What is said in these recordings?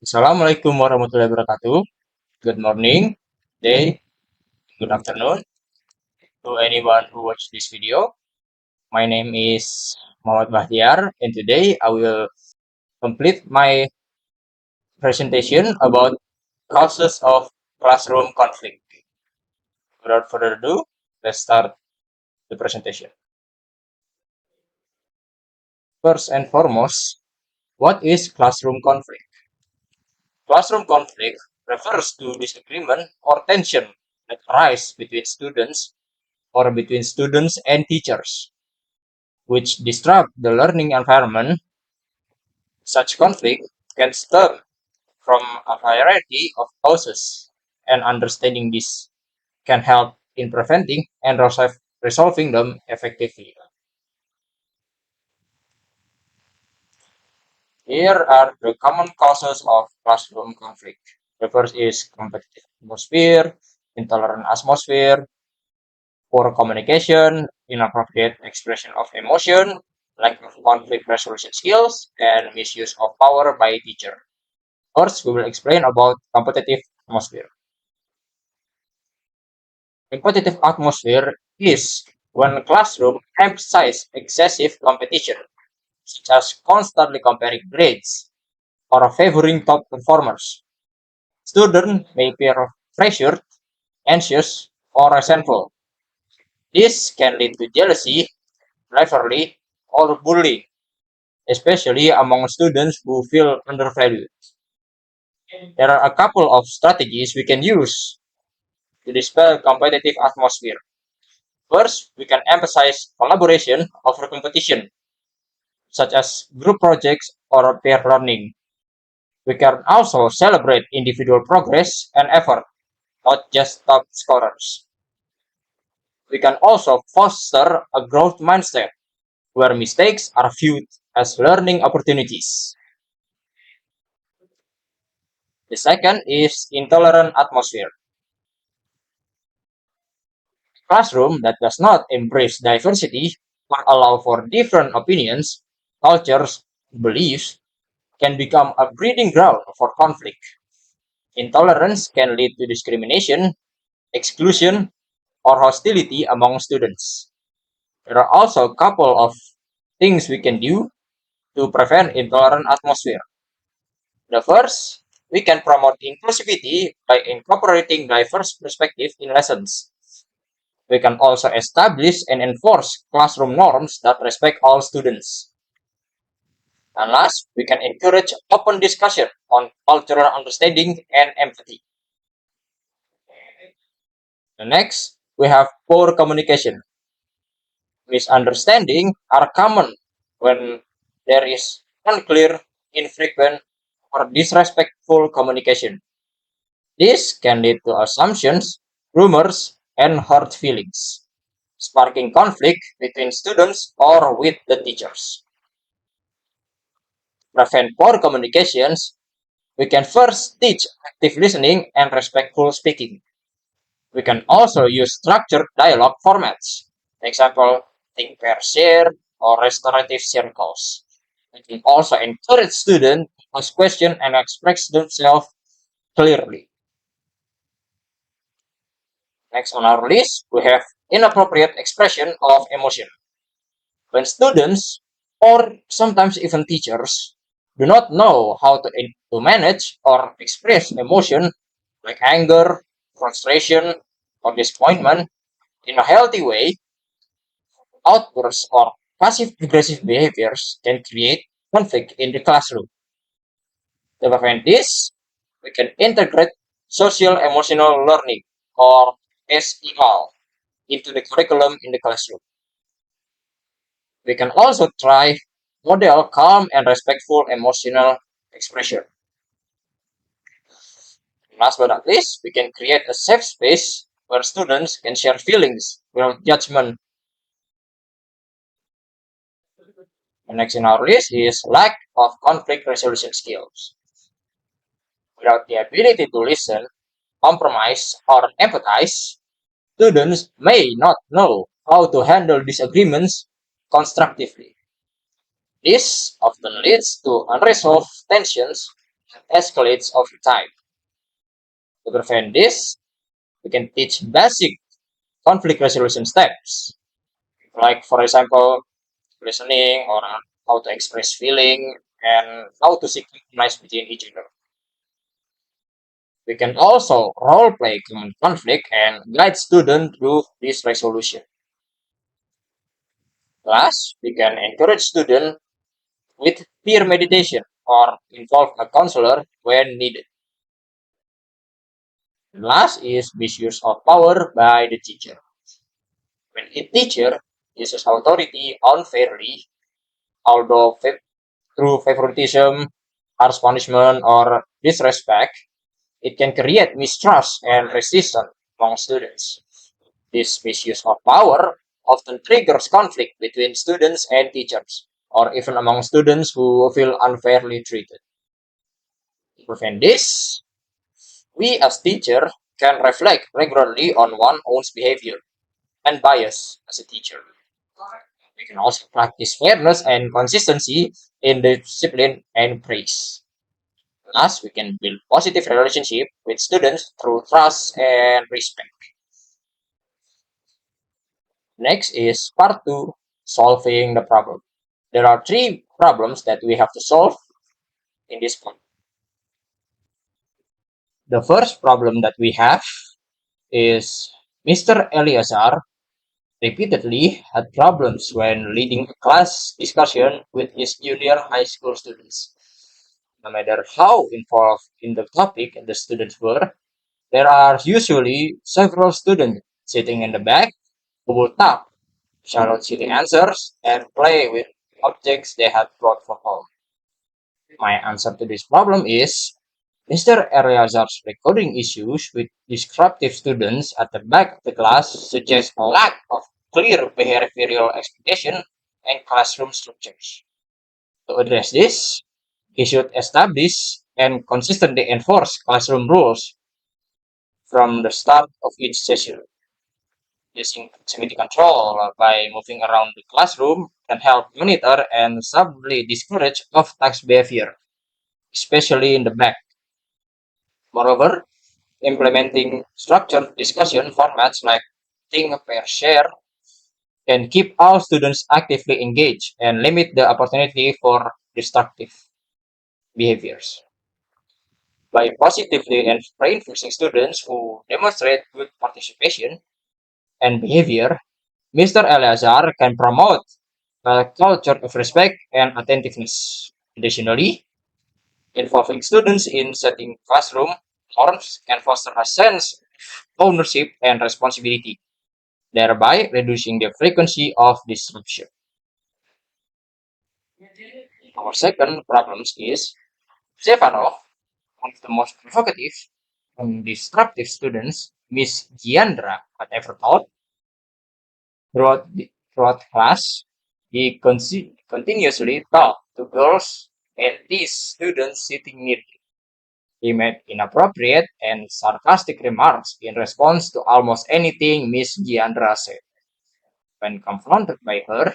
Assalamualaikum warahmatullahi wabarakatuh. Good morning, day, good afternoon to anyone who watch this video. My name is Muhammad Bahtiar, and today I will complete my presentation about causes of classroom conflict. Without further ado, let's start the presentation. First and foremost, what is classroom conflict? Classroom conflict refers to disagreement or tension that arise between students or between students and teachers, which disrupt the learning environment. Such conflict can stem from a variety of causes, and understanding this can help in preventing and resolving them effectively. Here are the common causes of classroom conflict. The first is competitive atmosphere, intolerant atmosphere, poor communication, inappropriate expression of emotion, lack of conflict resolution skills, and misuse of power by teacher. First, we will explain about competitive atmosphere. Competitive atmosphere is when a classroom emphasizes excessive competition, such as constantly comparing grades or favoring top performers. Students may feel pressured, anxious, or resentful. This can lead to jealousy, rivalry, or bullying, especially among students who feel undervalued. There are a couple of strategies we can use to dispel competitive atmosphere. First, we can emphasize collaboration over competition, such as group projects or peer learning. We can also celebrate individual progress and effort, not just top scorers. We can also foster a growth mindset where mistakes are viewed as learning opportunities. The second is intolerant atmosphere. A classroom that does not embrace diversity or allow for different opinions, cultures, beliefs can become a breeding ground for conflict. Intolerance can lead to discrimination, exclusion, or hostility among students. There are also a couple of things we can do to prevent intolerant atmosphere. The first, we can promote inclusivity by incorporating diverse perspectives in lessons. We can also establish and enforce classroom norms that respect all students. And last, we can encourage open discussion on cultural understanding and empathy. The next, we have poor communication. Misunderstandings are common when there is unclear, infrequent, or disrespectful communication. This can lead to assumptions, rumors, and hurt feelings, sparking conflict between students or with the teachers. To prevent poor communications, we can first teach active listening and respectful speaking. We can also use structured dialogue formats, example, think, pair, share, or restorative circles. We can also encourage students to ask questions and express themselves clearly. Next on our list, we have inappropriate expression of emotion. When students, or sometimes even teachers, do not know how to manage or express emotion like anger, frustration, or disappointment in a healthy way, outbursts or passive aggressive behaviors can create conflict in the classroom. To prevent this, we can integrate social emotional learning or SEL into the curriculum in the classroom. We can also try model calm and respectful emotional expression. Last but not least, we can create a safe space where students can share feelings without judgment. The next in our list is lack of conflict resolution skills. Without the ability to listen, compromise, or empathize, students may not know how to handle disagreements constructively. This often leads to unresolved tensions that escalates over time. To prevent this, we can teach basic conflict resolution steps, like, for example, listening or how to express feeling and how to seek compromise between each other. We can also role play common conflict and guide students through this resolution. Plus, we can encourage students with peer meditation or involve a counselor when needed. Last is misuse of power by the teacher. When a teacher uses authority unfairly, although through favoritism, harsh punishment, or disrespect, it can create mistrust and resistance among students. This misuse of power often triggers conflict between students and teachers, or even among students who feel unfairly treated. To prevent this, we as teachers can reflect regularly on one's own behavior and bias as a teacher. We can also practice fairness and consistency in discipline and praise. Thus, we can build positive relationship with students through trust and respect. Next is part two, solving the problem. There are three problems that we have to solve in this part. The first problem that we have is Mr. Eleazar repeatedly had problems when leading a class discussion with his junior high school students. No matter how involved in the topic the students were, there are usually several students sitting in the back who will talk, shout out silly answers, and play with objects they had brought from home. My answer to this problem is Mr. Eleazar's recording issues with disruptive students at the back of the class suggest a lack of clear behavioral expectation and classroom structures. To address this, he should establish and consistently enforce classroom rules from the start of each session. Using proximity control by moving around the classroom can help monitor and subtly discourage off-task behavior, especially in the back. Moreover, implementing structured discussion formats like think, pair, share can keep all students actively engaged and limit the opportunity for destructive behaviors. By positively and reinforcing students who demonstrate good participation and behavior, Mr. Eleazar can promote a culture of respect and attentiveness. Additionally, involving students in setting classroom norms can foster a sense of ownership and responsibility, thereby reducing the frequency of disruption. Our second problem is Stefano, one of the most provocative and disruptive students Miss Giandra had ever taught. Throughout class, he continuously talked to girls and these students sitting near him. He made inappropriate and sarcastic remarks in response to almost anything Miss Giandra said. When confronted by her,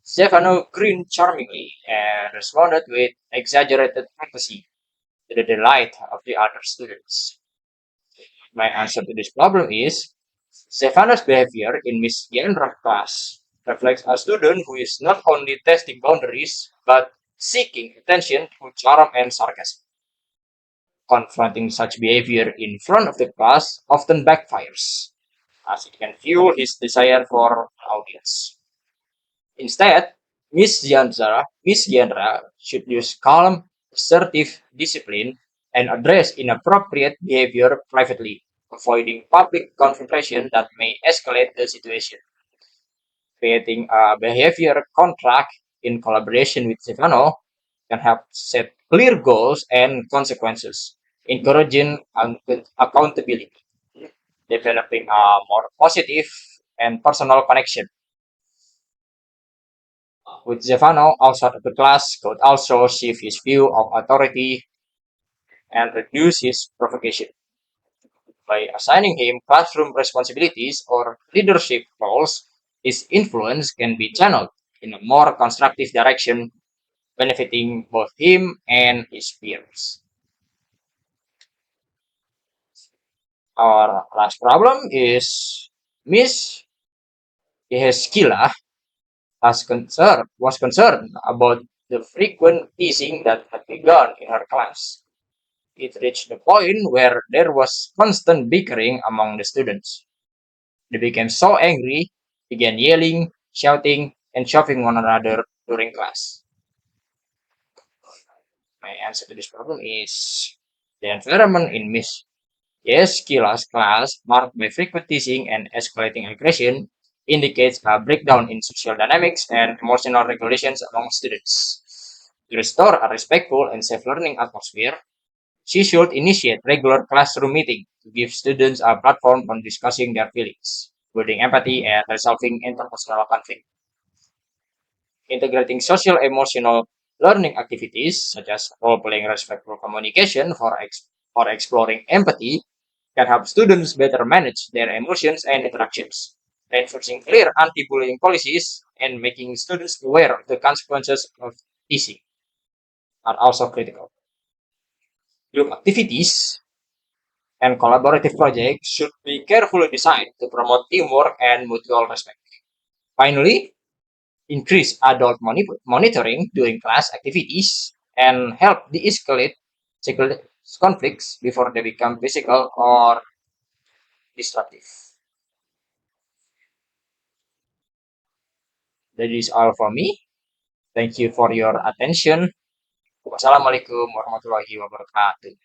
Stefano grinned charmingly and responded with exaggerated courtesy to the delight of the other students. My answer to this problem is Stefano's behavior in Miss Giandra's class reflects a student who is not only testing boundaries but seeking attention through charm and sarcasm. Confronting such behavior in front of the class often backfires, as it can fuel his desire for audience. Instead, Miss Giandra should use calm, assertive discipline and address inappropriate behavior privately, avoiding public confrontation that may escalate the situation. Creating a behavior contract in collaboration with Stefano can help set clear goals and consequences, encouraging accountability, developing a more positive and personal connection with Stefano outside of the class could also shift his view of authority and reduce his provocation. By assigning him classroom responsibilities or leadership roles, his influence can be channeled in a more constructive direction, benefiting both him and his peers. Our last problem is Miss Yeheskila was concerned about the frequent teasing that had begun in her class. It reached the point where there was constant bickering among the students. They became so angry, began yelling, shouting, and shoving one another during class. My answer to this problem is the environment in Miss Yeskila's class, marked by frequent teasing and escalating aggression, indicates a breakdown in social dynamics and emotional regulations among students. To restore a respectful and safe learning atmosphere, she should initiate regular classroom meetings to give students a platform on discussing their feelings, building empathy, and resolving interpersonal conflict. Integrating social emotional learning activities such as role-playing respectful communication for exploring empathy can help students better manage their emotions and interactions. Reinforcing clear anti-bullying policies and making students aware of the consequences of teasing are also critical. Group activities and collaborative projects should be carefully designed to promote teamwork and mutual respect. Finally, increase adult monitoring during class activities and help de-escalate conflicts before they become physical or disruptive. That is all for me. Thank you for your attention. Wassalamualaikum warahmatullahi wabarakatuh.